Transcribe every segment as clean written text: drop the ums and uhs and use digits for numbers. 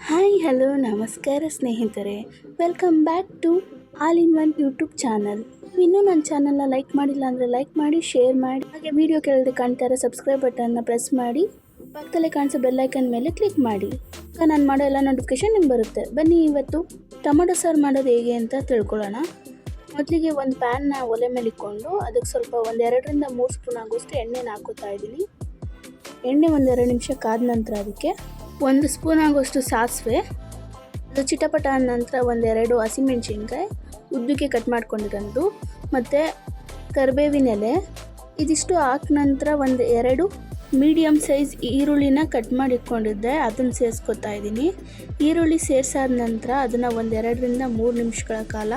Hi hello ನಮಸ್ಕಾರ ಸ್ನೇಹಿತರೆ, welcome back to all in one YouTube channel. ಇನ್ನೂ ನನ್ನ ಚಾನಲ್ನ ಲೈಕ್ ಮಾಡಿಲ್ಲ ಅಂದರೆ ಲೈಕ್ ಮಾಡಿ, ಶೇರ್ ಮಾಡಿ, ಹಾಗೆ ವಿಡಿಯೋ ಕೆಳಗಡೆ ಕಾಣ್ತಾರೆ ಸಬ್ಸ್ಕ್ರೈಬ್ ಬಟನ್ನ ಪ್ರೆಸ್ ಮಾಡಿ, ಪಕ್ಕದಲ್ಲೇ ಕಾಣಿಸೋ ಬೆಲ್ಲೈಕನ್ ಮೇಲೆ ಕ್ಲಿಕ್ ಮಾಡಿ. ನಾನು ಮಾಡೋ ಎಲ್ಲ ನೋಟಿಫಿಕೇಶನ್ ನಿಮ್ಗೆ ಬರುತ್ತೆ. ಬನ್ನಿ ಇವತ್ತು ಟೊಮೊಟೊ ಸಾರು ಮಾಡೋದು ಹೇಗೆ ಅಂತ ತಿಳ್ಕೊಳ್ಳೋಣ. ಮೊದಲಿಗೆ ಒಂದು ಪ್ಯಾನ್ನ ಒಲೆ ಮೇಲೆ ಇಟ್ಕೊಂಡು ಅದಕ್ಕೆ ಸ್ವಲ್ಪ 2-3 ಸ್ಪೂನ್ ಆಗೋಷ್ಟು ಎಣ್ಣೆನ ಹಾಕೋತಾ ಇದ್ದೀನಿ. ಎಣ್ಣೆ 1-2 ನಿಮಿಷ ಕಾದ ನಂತರ ಅದಕ್ಕೆ 1 ಸ್ಪೂನ್ ಆಗೋಷ್ಟು ಸಾಸಿವೆ, ಅದು ಚಿಟಪಟ ಆದ ನಂತರ 1-2 ಹಸಿಮೆಣಸಿನ್ಕಾಯಿ ಉದ್ದಕ್ಕೆ ಕಟ್ ಮಾಡ್ಕೊಂಡಿರೋದು, ಮತ್ತು ಕರಿಬೇವಿನ ಎಲೆ ಇದಿಷ್ಟು ಹಾಕ ನಂತರ 1-2 ಮೀಡಿಯಮ್ ಸೈಜ್ ಈರುಳ್ಳಿನ ಕಟ್ ಮಾಡಿ ಇಟ್ಕೊಂಡಿದ್ದೆ, ಅದನ್ನು ಸೇರಿಸ್ಕೊತಾ ಇದ್ದೀನಿ. ಈರುಳ್ಳಿ ಸೇರಿಸಾದ ನಂತರ ಅದನ್ನು 1-2-3 ನಿಮಿಷಗಳ ಕಾಲ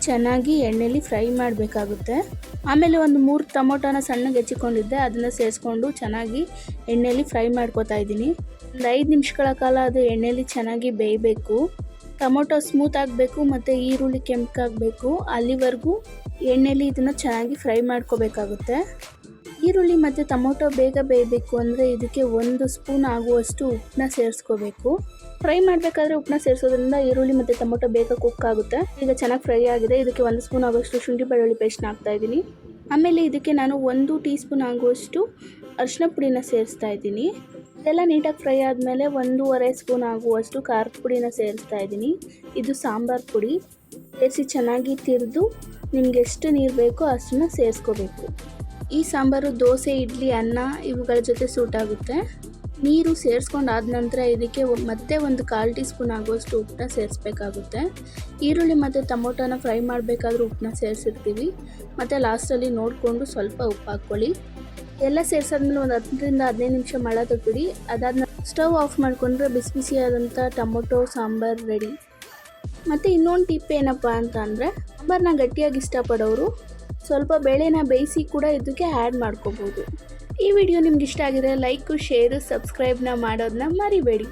ಚೆನ್ನಾಗಿ ಎಣ್ಣೆಯಲ್ಲಿ ಫ್ರೈ ಮಾಡಬೇಕಾಗುತ್ತೆ. ಆಮೇಲೆ 3 ಟೊಮೊಟೊನ ಸಣ್ಣಗೆ ಹೆಚ್ಚಿಕೊಂಡಿದ್ದೆ, ಅದನ್ನು ಸೇರಿಸ್ಕೊಂಡು ಚೆನ್ನಾಗಿ ಎಣ್ಣೆಯಲ್ಲಿ ಫ್ರೈ ಮಾಡ್ಕೊತಾ ಇದ್ದೀನಿ. 5 ನಿಮಿಷಗಳ ಕಾಲ ಅದು ಎಣ್ಣೆಯಲ್ಲಿ ಚೆನ್ನಾಗಿ ಬೇಯಬೇಕು. ಟೊಮೊಟೊ ಸ್ಮೂತ್ ಆಗಬೇಕು ಮತ್ತು ಈರುಳ್ಳಿ ಕೆಂಪಗಾಗಬೇಕು, ಅಲ್ಲಿವರೆಗೂ ಎಣ್ಣೆಯಲ್ಲಿ ಇದನ್ನು ಚೆನ್ನಾಗಿ ಫ್ರೈ ಮಾಡ್ಕೋಬೇಕಾಗುತ್ತೆ. ಈರುಳ್ಳಿ ಮತ್ತು ಟೊಮೊಟೊ ಬೇಗ ಬೇಯಬೇಕು ಅಂದರೆ ಇದಕ್ಕೆ 1 ಸ್ಪೂನ್ ಆಗುವಷ್ಟು ಉಪ್ಪನ್ನ ಸೇರಿಸ್ಕೋಬೇಕು. ಫ್ರೈ ಮಾಡಬೇಕಾದ್ರೆ ಉಪ್ಪನ್ನ ಸೇರಿಸೋದ್ರಿಂದ ಈರುಳ್ಳಿ ಮತ್ತು ಟೊಮೊಟೊ ಬೇಗ ಕುಕ್ ಆಗುತ್ತೆ. ಈಗ ಚೆನ್ನಾಗಿ ಫ್ರೈ ಆಗಿದೆ, ಇದಕ್ಕೆ 1 ಸ್ಪೂನ್ ಆಗುವಷ್ಟು ಶುಂಠಿ ಬೆಳ್ಳುಳ್ಳಿ ಪೇಸ್ಟ್ನ ಹಾಕ್ತಾಯಿದ್ದೀನಿ. ಆಮೇಲೆ ಇದಕ್ಕೆ ನಾನು 1 ಟೀ ಸ್ಪೂನ್ ಆಗುವಷ್ಟು ಅರಿಶಿನ ಪುಡಿನ ಸೇರಿಸ್ತಾ ಇದ್ದೀನಿ. ಇದೆಲ್ಲ ನೀಟಾಗಿ ಫ್ರೈ ಆದಮೇಲೆ 1.5 ಸ್ಪೂನ್ ಆಗುವಷ್ಟು ಖಾರದ ಪುಡಿನ ಸೇರಿಸ್ತಾ ಇದ್ದೀನಿ. ಇದು ಸಾಂಬಾರು ಪುಡಿ ಸೇರಿಸಿ ಚೆನ್ನಾಗಿ ತಿರಿದು ನಿಮ್ಗೆ ಎಷ್ಟು ನೀರು ಬೇಕೋ ಅಷ್ಟನ್ನು ಸೇರಿಸ್ಕೋಬೇಕು. ಈ ಸಾಂಬಾರು ದೋಸೆ, ಇಡ್ಲಿ, ಅನ್ನ ಇವುಗಳ ಜೊತೆ ಸೂಟ್ ಆಗುತ್ತೆ. ನೀರು ಸೇರಿಸ್ಕೊಂಡಾದ ನಂತರ ಇದಕ್ಕೆ ಮತ್ತೆ 1/4 ಟೀ ಸ್ಪೂನ್ ಆಗುವಷ್ಟು ಉಪ್ಪನ್ನ ಸೇರಿಸ್ಬೇಕಾಗುತ್ತೆ. ಈರುಳ್ಳಿ ಮತ್ತು ಟೊಮೊಟೊನ ಫ್ರೈ ಮಾಡಬೇಕಾದ್ರೂ ಉಪ್ಪನ್ನ ಸೇರಿಸಿರ್ತೀವಿ, ಮತ್ತು ಲಾಸ್ಟಲ್ಲಿ ನೋಡಿಕೊಂಡು ಸ್ವಲ್ಪ ಉಪ್ಪು ಹಾಕ್ಕೊಳ್ಳಿ. ಎಲ್ಲ ಸೇರಿಸಾದ್ಮೇಲೆ 10-15 ನಿಮಿಷ ಮಳ ತೊಟ್ಬಿಡಿ. ಅದಾದ್ಮೇಲೆ ಸ್ಟವ್ ಆಫ್ ಮಾಡಿಕೊಂಡ್ರೆ ಬಿಸಿ ಬಿಸಿಯಾದಂಥ ಟೊಮೊಟೊ ಸಾಂಬಾರು ರೆಡಿ. ಮತ್ತು ಇನ್ನೊಂದು ಟಿಪ್ ಏನಪ್ಪ ಅಂತ ಅಂದರೆ, ಸಾಂಬಾರನ್ನ ಗಟ್ಟಿಯಾಗಿ ಇಷ್ಟಪಡೋರು ಸ್ವಲ್ಪ ಬೇಳೆನ ಬೇಯಿಸಿ ಕೂಡ ಇದಕ್ಕೆ ಆ್ಯಡ್ ಮಾಡ್ಕೋಬೋದು. ಈ ವಿಡಿಯೋ ನಿಮ್ಗೆ ಇಷ್ಟ ಆಗಿದ್ರೆ ಲೈಕು, ಶೇರು, ಸಬ್ಸ್ಕ್ರೈಬ್ನ ಮಾಡೋದನ್ನ ಮರಿಬೇಡಿ.